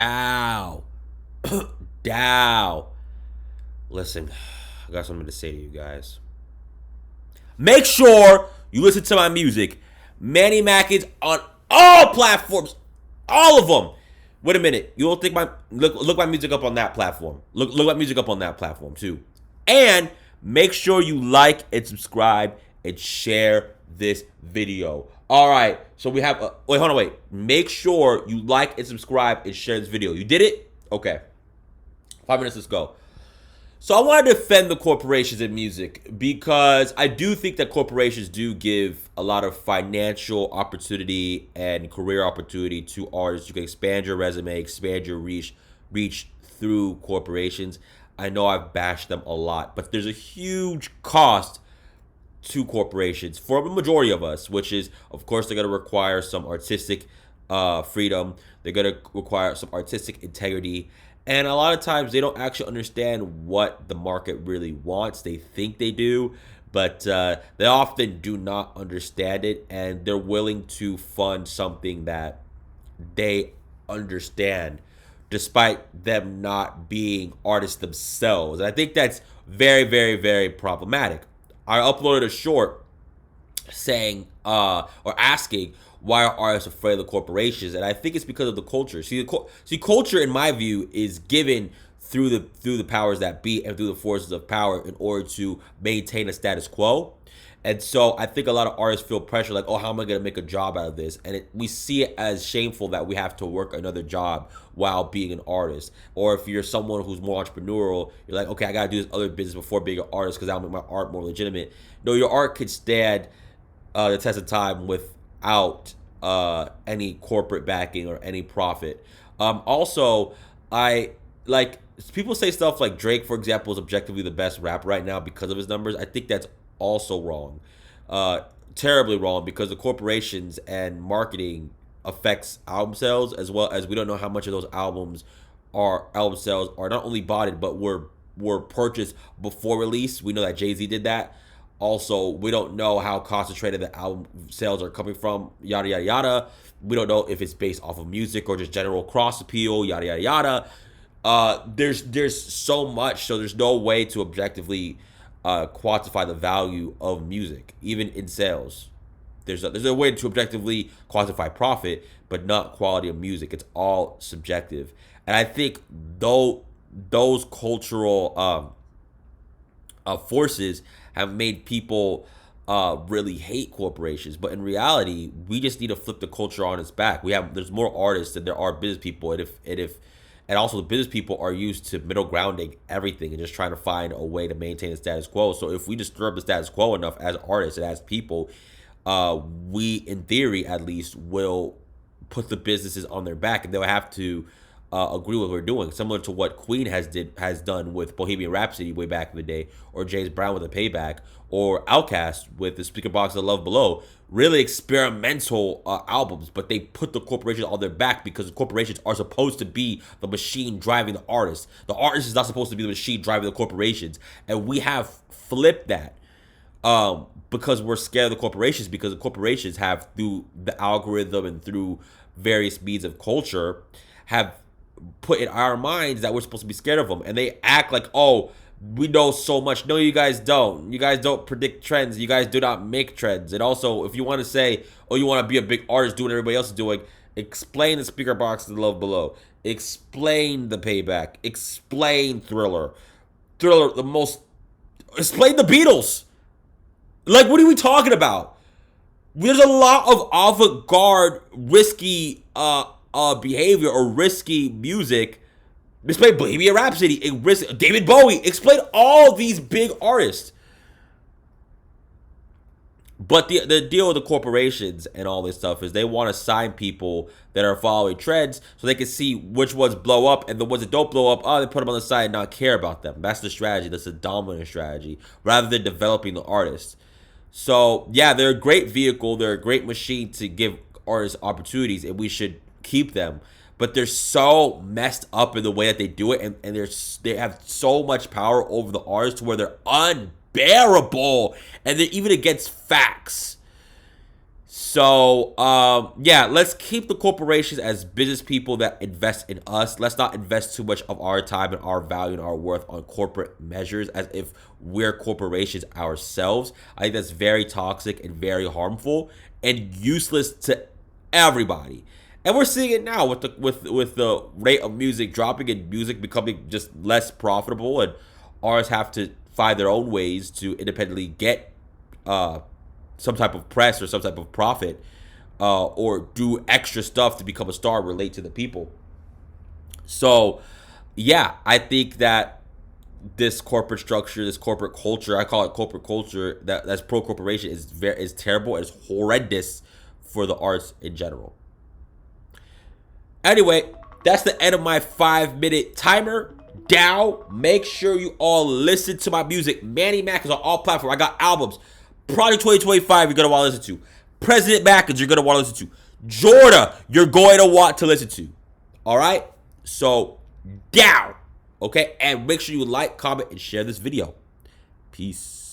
Ow. Dow. Listen, I got something to say to you guys. Make sure you listen to my music. Manny Mac is on all platforms. All of them. Wait a minute. You don't think my look my music up on that platform. Look my music up on that platform too. And make sure you like and subscribe and share this video. All right. So we have wait, hold on, wait. Make sure you like and subscribe and share this video. You did it? Okay. 5 minutes, let's go. So I want to defend the corporations in music because I do think that corporations do give a lot of financial opportunity and career opportunity to artists. You can expand your resume, expand your reach through corporations. I know I've bashed them a lot, but there's a huge cost to corporations for the majority of us, which is, of course, they're going to require some artistic freedom. They're going to require some artistic integrity. And a lot of times they don't actually understand what the market really wants. They think they do, but they often do not understand it. And they're willing to fund something that they understand despite them not being artists themselves. And I think that's very, very, very problematic. I uploaded a short saying or asking why are artists afraid of the corporations, and I think it's because of the culture. See, culture in my view is given through the powers that be and through the forces of power in order to maintain a status quo. And so I think a lot of artists feel pressure like, oh, how am I going to make a job out of this? And we see it as shameful that we have to work another job while being an artist. Or if you're someone who's more entrepreneurial, you're like, okay, I got to do this other business before being an artist because that'll make my art more legitimate. No, your art could stand the test of time without any corporate backing or any profit. Also, I like people say stuff like Drake, for example, is objectively the best rapper right now because of his numbers. I think that's also wrong, terribly wrong, because the corporations and marketing affects album sales, as well as we don't know how much of those album sales are not only bought but were purchased before release. We know that Jay-Z did that. Also, we don't know how concentrated the album sales are coming from, yada, yada, yada. We don't know if it's based off of music or just general cross appeal, yada, yada, yada. There's so much, so there's no way to objectively quantify the value of music, even in sales. There's a way to objectively quantify profit, but not quality of music. It's all subjective. And I think though those cultural forces have made people really hate corporations, but in reality, we just need to flip the culture on its back. There's more artists than there are business people, and also the business people are used to middle grounding everything and just trying to find a way to maintain the status quo. So if we disturb the status quo enough as artists and as people, we, in theory at least, will put the businesses on their back, and they'll have to agree with what we're doing, similar to what Queen has done with Bohemian Rhapsody way back in the day, or James Brown with The Payback, or Outkast with the Speaker Box of Love Below. Really experimental albums, but they put the corporations on their back because the corporations are supposed to be the machine driving the artist. The artist is not supposed to be the machine driving the corporations, and we have flipped that. Because we're scared of the corporations, because the corporations have, through the algorithm and through various means of culture, have put in our minds that we're supposed to be scared of them, and they act like, oh, we know so much. No, you guys don't. You guys don't predict trends. You guys do not make trends. And also, if you want to say, oh, you want to be a big artist doing what everybody else is doing, explain the Speaker Box to the Love Below. Explain The Payback. Explain Thriller. Explain the Beatles. Like, what are we talking about? There's a lot of avant-garde, risky behavior or risky music. Explain Bohemian Rhapsody, David Bowie. Explain all these big artists. But the deal with the corporations and all this stuff is they want to sign people that are following trends so they can see which ones blow up, and the ones that don't blow up, oh, they put them on the side and not care about them. That's the strategy. That's the dominant strategy, rather than developing the artist. So, yeah, they're a great vehicle. They're a great machine to give artists opportunities, and we should keep them. But they're so messed up in the way that they do it, and they have so much power over the artists where they're unbearable, and they're even against facts. So, yeah, let's keep the corporations as business people that invest in us. Let's not invest too much of our time and our value and our worth on corporate measures as if we're corporations ourselves. I think that's very toxic and very harmful and useless to everybody. And we're seeing it now with the rate of music dropping and music becoming just less profitable, and artists have to find their own ways to independently get some type of press or some type of profit, or do extra stuff to become a star, relate to the people. So, yeah, I think that this corporate structure, this corporate culture, I call it corporate culture, that's pro corporation, is terrible and is horrendous for the arts in general. Anyway, that's the end of my 5-minute timer. Dow, make sure you all listen to my music. Manny Mac is on all platforms. I got albums. Project 2025, you're going to want to listen to. President Mackins, you're going to want to listen to. Jorda, you're going to want to listen to. All right? So, down. Okay? And make sure you like, comment, and share this video. Peace.